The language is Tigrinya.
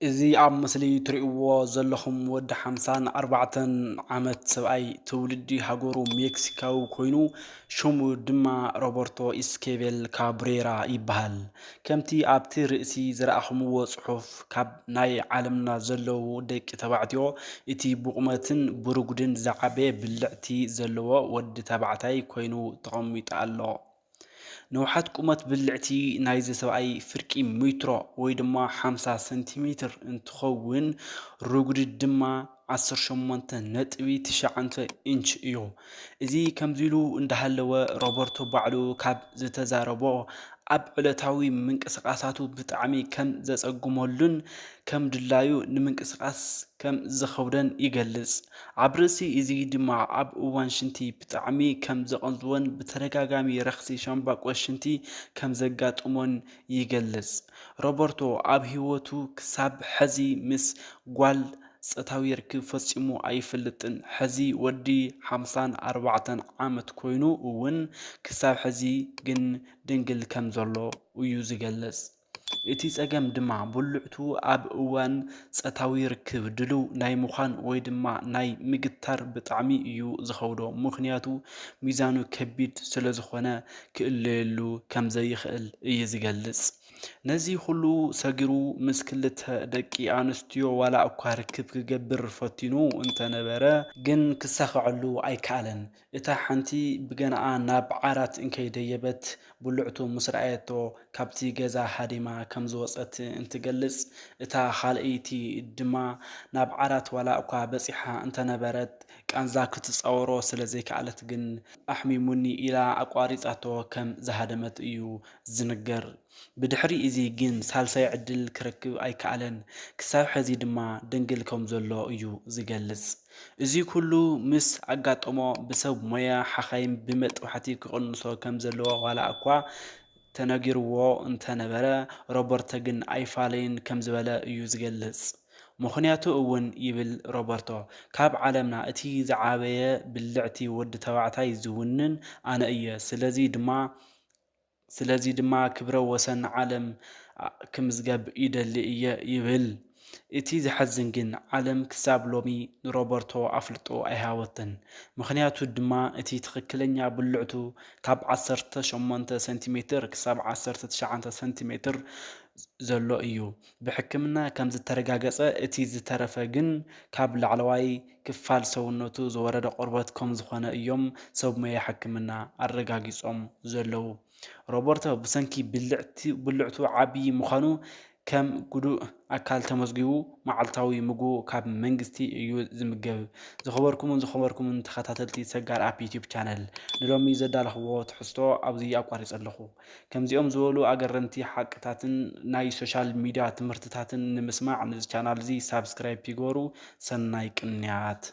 እዚ ኣብ ምስሊ ትርእይዎ ዘለኹም ወዲ 54 ዓመት ሰብኣይ ትውልዲ ሃገሩ ሜክሲካዊ ኮይኑ ሽሙ ድማ ሮበርቶ ኢስኬቤል ካብሬራ ይበሃል። ከምቲ ኣብቲ ርእሲ ዝረኣኽምዎ ጽሑፍ ካብ ናይ ዓለምና ዘለዉ ደቂ ተባዕትዮ እቲ ብቑመትን ብርጉድን ዝዓበየ ብልዕቲ ዘለዎ ወዲ ተባዕታይ ኮይኑ ተቐሚጡ ኣሎ። ነውሓት ቁመት ብልዕቲ ናይዚ ሰብኣይ ፍርቂ ሜትሮ ወይ ድማ 50 ሰንቲሜትር እንትኸውን ርጉድ ድማ 18.9 ኢንች እዩ። እዚ ከምዚ ኢሉ እንዳሃለወ ሮበርቶ ባዕሉ ካብ ዝተዛረቦ ኣብ ዕለታዊ ምንቅስቓሳቱ ብጣዕሚ ከም ዘጸግመሉን ከም ድላዩ ንምንቅስቓስ ከም ዘኸብዶን ይገልጽ። ኣብ ርእሲ እዚ ድማ ኣብ እዋን ሽንቲ ብጣዕሚ ከም ዘቐንዝዎን ብተደጋጋሚ ረኽሲ ሻምባቆ ሽንቲ ከም ዘጋጥሞን ይገልጽ። ሮበርቶ ኣብ ህይወቱ ክሳብ ሕዚ ምስ ጓል ጾታዊ ርክብ ፈጺሙ ኣይፈልጥን። ሕዚ ወዲ 54 ዓመት ኮይኑ እውን ክሳብ ሕዚ ግን ድንግል ከም ዘሎ እዩ ዝገልጽ። እቲ ጸገም ድማ ብልዕቱ ኣብ እዋን ጾታዊ ርክብ ድልው ናይ ምዃን ወይ ድማ ናይ ምግታር ብጣዕሚ እዩ ዝኸብዶ። ምኽንያቱ ሚዛኑ ከቢድ ስለ ዝኾነ ክእለየሉ ከም ዘይኽእል እዩ ዝገልጽ። ነዚ ኩሉ ሰጊሩ ምስ ክልተ ደቂ ኣንስትዮ ዋላ እኳ ርክብ ክገብር ፈቲኑ እንተነበረ ግን ክሳኸዐሉ ኣይከኣለን። እታ ሓንቲ ብገንኣ ናብ ዓራት እንከይደየበት ብልዕቱ ምስ ረኣየቶ ካብቲ ገዛ ሃዲማ ከም ዝወፀት እንትገልጽ፣ እታ ካልአይቲ ድማ ናብ ዓራት ዋላ እኳ በፂሓ እንተነበረት ቃንዛ ክትፃወሮ ስለ ዘይከኣለት ግን ኣሕሚሙኒ ኢላ ኣቋሪፃቶ ከም ዝሃደመት እዩ ዝንገር። ብድሕሪ እዚ ግን ሳልሳይ ዕድል ክረክብ ኣይከኣለን። ክሳብ ሕዚ ድማ ድንግል ከም ዘሎ እዩ ዝገልጽ። እዚ ኩሉ ምስ ኣጋጠሞ ብሰብ ሞያ ሓኻይም ብመጥባሕቲ ክቕንሶ ከም ዘለዎ ዋላ እኳ ተነጊርዎ እንተነበረ ሮበርቶ ግን ኣይፋለይን ከም ዝበለ እዩ ዝገልጽ። ምኽንያቱ እውን ይብል ሮበርቶ ካብ ዓለምና እቲ ዝዓበየ ብልዕቲ ወዲ ተባዕታይ ዝውንን ኣነ እየ። ስለዚ ድማ ክብረ ወሰን ዓለም ክምዝገብ ይደሊ እየ ይብል። እቲ ዝሐዝን ግን ዓለም ክሳብ ሎሚ ንሮበርቶ ኣፍልጦ ኣይሃወትን። ምኽንያቱ ድማ እቲ ትኽክለኛ ብልዕቱ ካብ 18 ሰንቲሜትር ክሳብ 19 ሰንቲሜትር ዘሎ እዩ። ብሕክምና ከም ዝተረጋገፀ እቲ ዝተረፈ ግን ካብ ላዕለዋይ ክፋል ሰውነቱ ዝወረደ ቆርበት ከም ዝኾነ እዮም ሰብ ሞያ ሕክምና ኣረጋጊፆም ዘለዉ። ሮበርቶ ብሰንኪ ብልዕቱ ዓብይ ምዃኑ ከም ጉዱእ ኣካል ተመዝጊቡ መዓልታዊ ምግቡ ካብ መንግስቲ እዩ ዝምገብ። ዝኸበርኩምን ተኸታተልቲ ሰጋር ኣፕ ዩቲዩብ ቻነል ንሎሚ ዘዳለኽዎ ትሕዝቶ ኣብዚ ኣቋሪፀ ኣለኹ። ከምዚኦም ዝበሉ ኣገረምቲ ሓቅታትን ናይ ሶሻል ሚድያ ትምህርትታትን ንምስማዕ ነዚ ቻናል እዚ ሳብስክራይብ ይገበሩ። ሰናይ ቅንያት